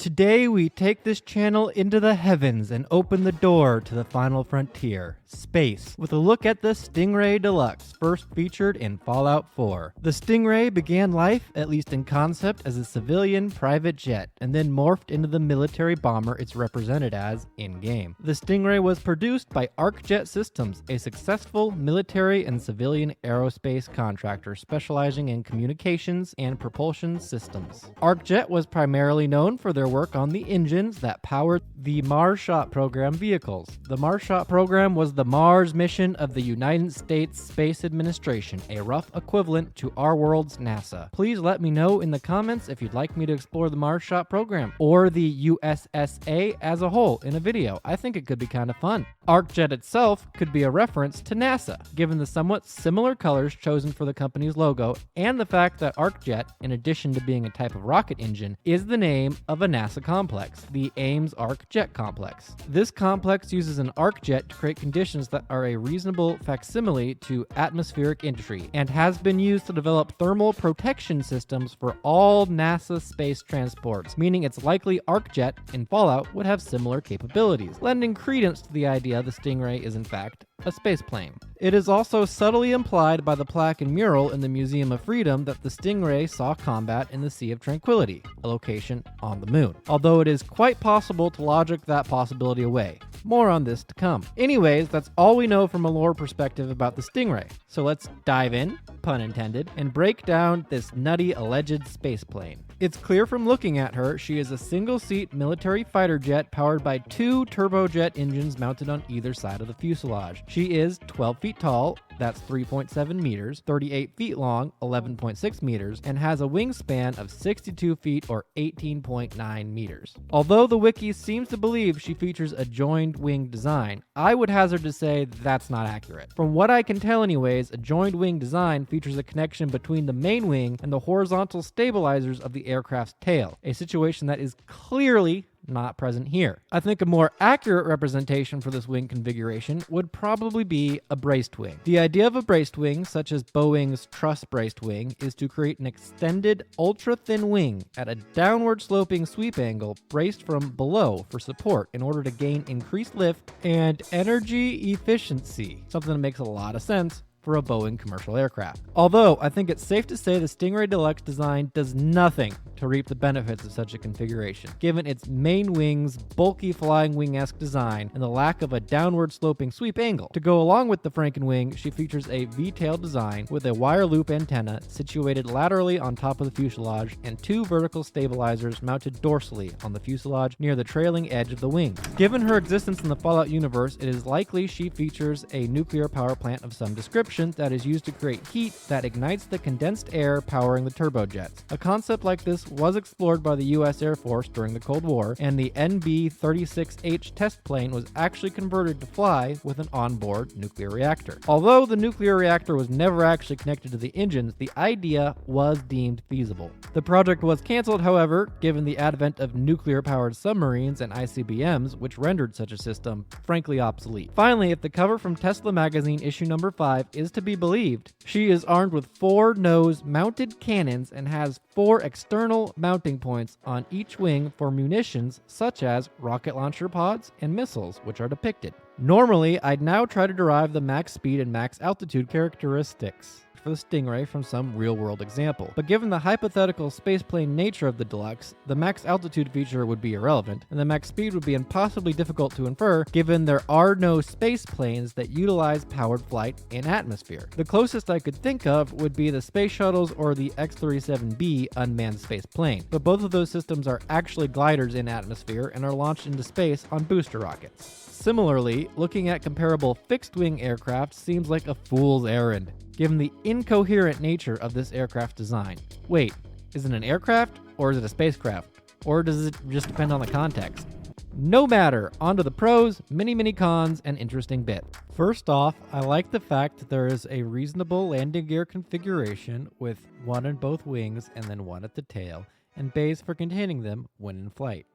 Today we take this channel into the heavens and open the door to the final frontier, space, with a look at the Stingray Deluxe, first featured in Fallout 4. The Stingray began life, at least in concept, as a civilian private jet, and then morphed into the military bomber it's represented as in-game. The Stingray was produced by ArcJet Systems, a successful military and civilian aerospace contractor specializing in communications and propulsion systems. ArcJet was primarily known for their work on the engines that powered the Mars Shot program vehicles. The Mars Shot program was the Mars mission of the United States Space Administration, a rough equivalent to our world's NASA. Please let me know in the comments if you'd like me to explore the Mars Shot program or the USSA as a whole in a video. I think it could be kind of fun. ArcJet itself could be a reference to NASA, given the somewhat similar colors chosen for the company's logo and the fact that ArcJet, in addition to being a type of rocket engine, is the name of a NASA complex, the Ames Arc Jet Complex. This complex uses an arc jet to create conditions that are a reasonable facsimile to atmospheric entry and has been used to develop thermal protection systems for all NASA space transports, meaning it's likely ArcJet in Fallout would have similar capabilities, lending credence to the idea the Stingray is in fact a space plane. It is also subtly implied by the plaque and mural in the Museum of Freedom that the Stingray saw combat in the Sea of Tranquility, a location on the moon, although it is quite possible to logic that possibility away. More on this to come. Anyways, that's all we know from a lore perspective about the Stingray. So let's dive in, pun intended, and break down this nutty alleged space plane. It's clear from looking at her, she is a single-seat military fighter jet powered by two turbojet engines mounted on either side of the fuselage. She is 12 feet tall, that's 3.7 meters, 38 feet long, 11.6 meters, and has a wingspan of 62 feet or 18.9 meters. Although the wiki seems to believe she features a joined wing design, I would hazard to say that's not accurate. From what I can tell anyways, a joined wing design features a connection between the main wing and the horizontal stabilizers of the aircraft's tail, a situation that is clearly not present here. I think a more accurate representation for this wing configuration would probably be a braced wing. The idea of a braced wing, such as Boeing's truss braced wing, is to create an extended, ultra-thin wing at a downward sloping sweep angle braced from below for support in order to gain increased lift and energy efficiency, something that makes a lot of sense for a Boeing commercial aircraft. Although, I think it's safe to say the Stingray Deluxe design does nothing to reap the benefits of such a configuration, given its main wing's bulky flying wing-esque design and the lack of a downward sloping sweep angle. To go along with the Frankenwing, she features a V-tail design with a wire loop antenna situated laterally on top of the fuselage and two vertical stabilizers mounted dorsally on the fuselage near the trailing edge of the wings. Given her existence in the Fallout universe, it is likely she features a nuclear power plant of some description that is used to create heat that ignites the condensed air powering the turbojets. A concept like this was explored by the US Air Force during the Cold War, and the NB-36H test plane was actually converted to fly with an onboard nuclear reactor. Although the nuclear reactor was never actually connected to the engines, the idea was deemed feasible. The project was canceled, however, given the advent of nuclear-powered submarines and ICBMs, which rendered such a system frankly obsolete. Finally, if the cover from Tesla Magazine issue number 5 is to be believed, she is armed with 4 nose-mounted cannons and has 4 external mounting points on each wing for munitions such as rocket launcher pods and missiles, which are depicted. Normally, I'd now try to derive the max speed and max altitude characteristics for the Stingray from some real-world example. But given the hypothetical spaceplane nature of the Deluxe, the max altitude feature would be irrelevant, and the max speed would be impossibly difficult to infer given there are no space planes that utilize powered flight in atmosphere. The closest I could think of would be the space shuttles or the X-37B unmanned space plane, but both of those systems are actually gliders in atmosphere and are launched into space on booster rockets. Similarly, looking at comparable fixed-wing aircraft seems like a fool's errand, given the incoherent nature of this aircraft design. Wait, is it an aircraft or is it a spacecraft? Or does it just depend on the context? No matter, on to the pros, many cons, and interesting bit. First off, I like the fact that there is a reasonable landing gear configuration with one in both wings and then one at the tail, and bays for containing them when in flight.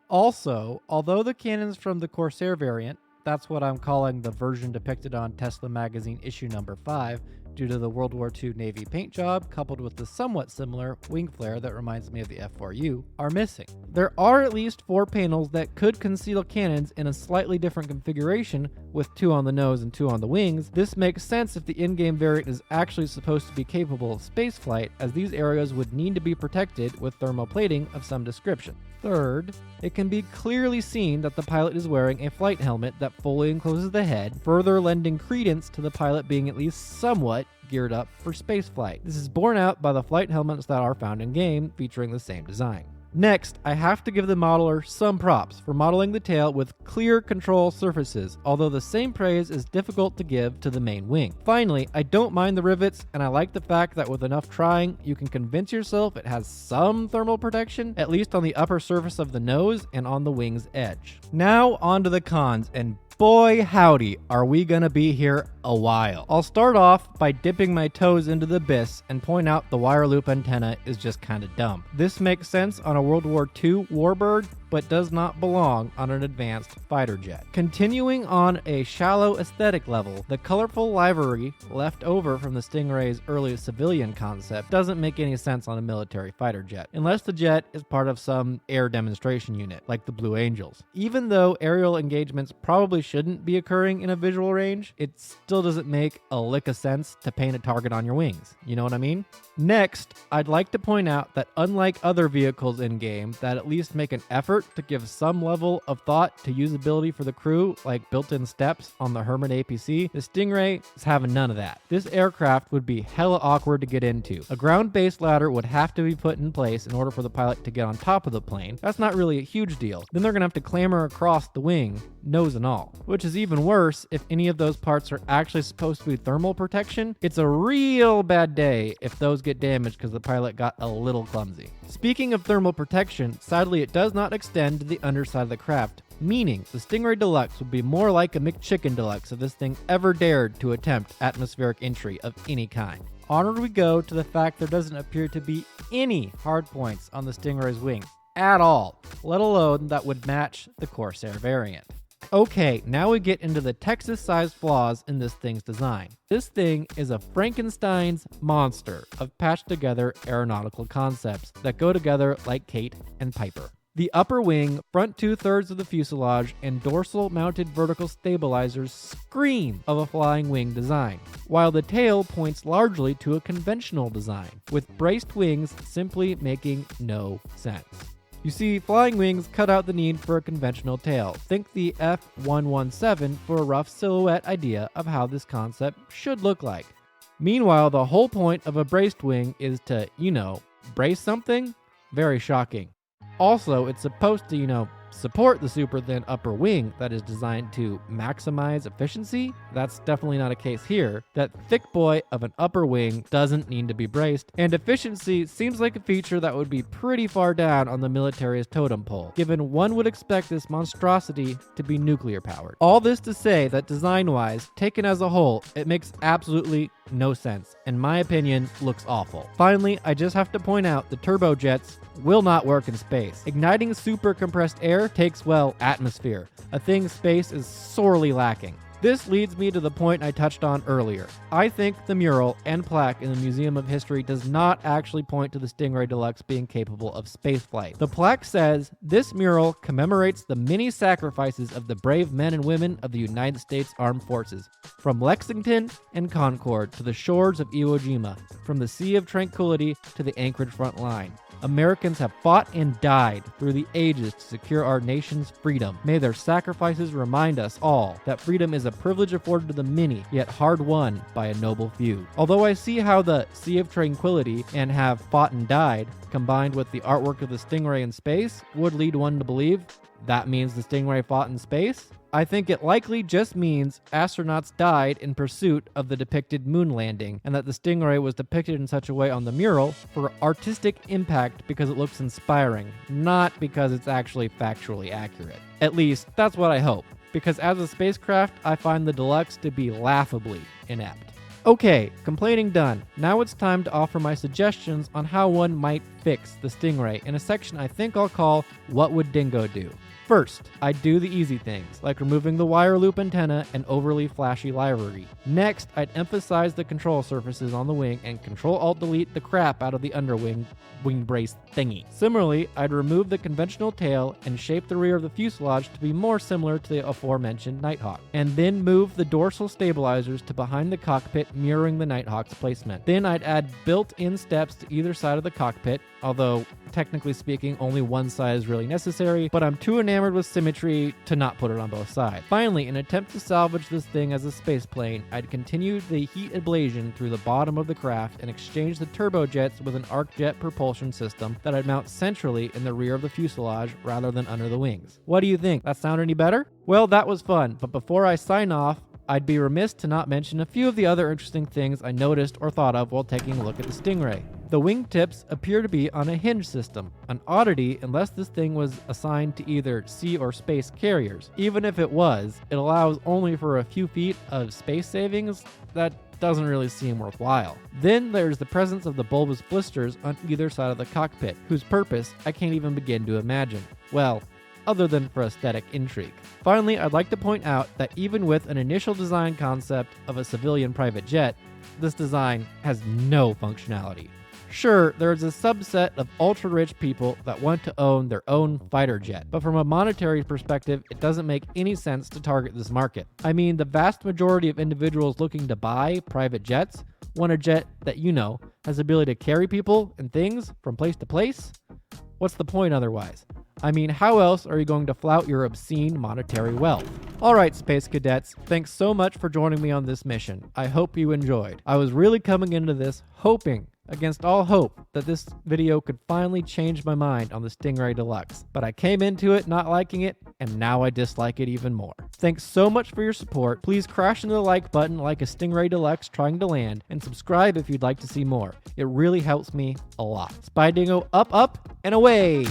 Also, although the cannons from the Corsair variant, that's what I'm calling the version depicted on Tesla Magazine issue number 5, due to the World War II Navy paint job, coupled with the somewhat similar wing flare that reminds me of the F4U, are missing. There are at least 4 panels that could conceal cannons in a slightly different configuration, with 2 on the nose and 2 on the wings. This makes sense if the in-game variant is actually supposed to be capable of spaceflight, as these areas would need to be protected with thermal plating of some description. Third, it can be clearly seen that the pilot is wearing a flight helmet that fully encloses the head, further lending credence to the pilot being at least somewhat geared up for spaceflight. This is borne out by the flight helmets that are found in-game, featuring the same design. Next, I have to give the modeler some props for modeling the tail with clear control surfaces, although the same praise is difficult to give to the main wing. Finally, I don't mind the rivets, and I like the fact that with enough trying, you can convince yourself it has some thermal protection, at least on the upper surface of the nose and on the wing's edge. Now on to the cons, and boy howdy, are we gonna be here a while. I'll start off by dipping my toes into the abyss and point out the wire loop antenna is just kinda dumb. This makes sense on a World War II warbird, but does not belong on an advanced fighter jet. Continuing on a shallow aesthetic level, the colorful livery left over from the Stingray's early civilian concept doesn't make any sense on a military fighter jet, unless the jet is part of some air demonstration unit, like the Blue Angels. Even though aerial engagements probably shouldn't be occurring in a visual range, it still doesn't make a lick of sense to paint a target on your wings. You know what I mean? Next, I'd like to point out that unlike other vehicles in-game that at least make an effort to give some level of thought to usability for the crew, like built-in steps on the Hermit APC, the Stingray is having none of that. This aircraft would be hella awkward to get into. A ground-based ladder would have to be put in place in order for the pilot to get on top of the plane. That's not really a huge deal. Then they're gonna have to clamber across the wing, nose and all. Which is even worse if any of those parts are actually supposed to be thermal protection. It's a real bad day if those get damaged because the pilot got a little clumsy. Speaking of thermal protection, sadly it does not extend to the underside of the craft, meaning the Stingray Deluxe would be more like a McChicken Deluxe if this thing ever dared to attempt atmospheric entry of any kind. Onward we go to the fact there doesn't appear to be any hard points on the Stingray's wing at all, let alone that would match the Corsair variant. Okay, now we get into the Texas-sized flaws in this thing's design. This thing is a Frankenstein's monster of patched-together aeronautical concepts that go together like Kate and Piper. The upper wing, front 2/3 of the fuselage, and dorsal-mounted vertical stabilizers scream of a flying wing design, while the tail points largely to a conventional design, with braced wings simply making no sense. You see, flying wings cut out the need for a conventional tail. Think the F117 for a rough silhouette idea of how this concept should look like. Meanwhile, the whole point of a braced wing is to, brace something? Very shocking. Also, it's supposed to, support the super thin upper wing that is designed to maximize efficiency. That's definitely not a case here. That thick boy of an upper wing doesn't need to be braced, and efficiency seems like a feature that would be pretty far down on the military's totem pole, given one would expect this monstrosity to be nuclear powered. All this to say that design-wise, taken as a whole, it makes absolutely no sense. In my opinion, looks awful. Finally, I just have to point out the turbojets will not work in space. Igniting super compressed air takes, atmosphere, a thing space is sorely lacking. This leads me to the point I touched on earlier. I think the mural and plaque in the Museum of History does not actually point to the Stingray Deluxe being capable of spaceflight. The plaque says, "This mural commemorates the many sacrifices of the brave men and women of the United States Armed Forces, from Lexington and Concord to the shores of Iwo Jima, from the Sea of Tranquility to the Anchorage front line. Americans have fought and died through the ages to secure our nation's freedom. May their sacrifices remind us all that freedom is a privilege afforded to the many, yet hard won by a noble few." Although I see how the Sea of Tranquility and have fought and died, combined with the artwork of the Stingray in space, would lead one to believe that means the Stingray fought in space, I think it likely just means astronauts died in pursuit of the depicted moon landing, and that the Stingray was depicted in such a way on the mural for artistic impact because it looks inspiring, not because it's actually factually accurate. At least, that's what I hope, because as a spacecraft, I find the Deluxe to be laughably inept. Okay, complaining done. Now it's time to offer my suggestions on how one might fix the Stingray in a section I think I'll call What Would Dingo Do? First, I'd do the easy things, like removing the wire loop antenna and overly flashy livery. Next, I'd emphasize the control surfaces on the wing and Control-Alt-Delete the crap out of the underwing wing brace thingy. Similarly, I'd remove the conventional tail and shape the rear of the fuselage to be more similar to the aforementioned Nighthawk, and then move the dorsal stabilizers to behind the cockpit, mirroring the Nighthawk's placement. Then I'd add built-in steps to either side of the cockpit, although technically speaking only one side is really necessary, but I'm too enamored with symmetry to not put it on both sides. Finally, in an attempt to salvage this thing as a space plane, I'd continue the heat ablation through the bottom of the craft and exchange the turbojets with an arc jet propulsion system that I'd mount centrally in the rear of the fuselage rather than under the wings. What do you think? That sound any better? Well, that was fun, but before I sign off, I'd be remiss to not mention a few of the other interesting things I noticed or thought of while taking a look at the Stingray. The wingtips appear to be on a hinge system, an oddity unless this thing was assigned to either sea or space carriers. Even if it was, it allows only for a few feet of space savings. That doesn't really seem worthwhile. Then there's the presence of the bulbous blisters on either side of the cockpit, whose purpose I can't even begin to imagine. Well, other than for aesthetic intrigue. Finally, I'd like to point out that even with an initial design concept of a civilian private jet, this design has no functionality. Sure, there is a subset of ultra-rich people that want to own their own fighter jet, but from a monetary perspective, it doesn't make any sense to target this market. I mean, the vast majority of individuals looking to buy private jets want a jet that, has the ability to carry people and things from place to place. What's the point otherwise? I mean, how else are you going to flout your obscene monetary wealth? Alright, Space Cadets, thanks so much for joining me on this mission. I hope you enjoyed. I was really coming into this hoping, against all hope, that this video could finally change my mind on the Stingray Deluxe. But I came into it not liking it, and now I dislike it even more. Thanks so much for your support. Please crash into the like button like a Stingray Deluxe trying to land, and subscribe if you'd like to see more. It really helps me a lot. Spydingo up, up, and away!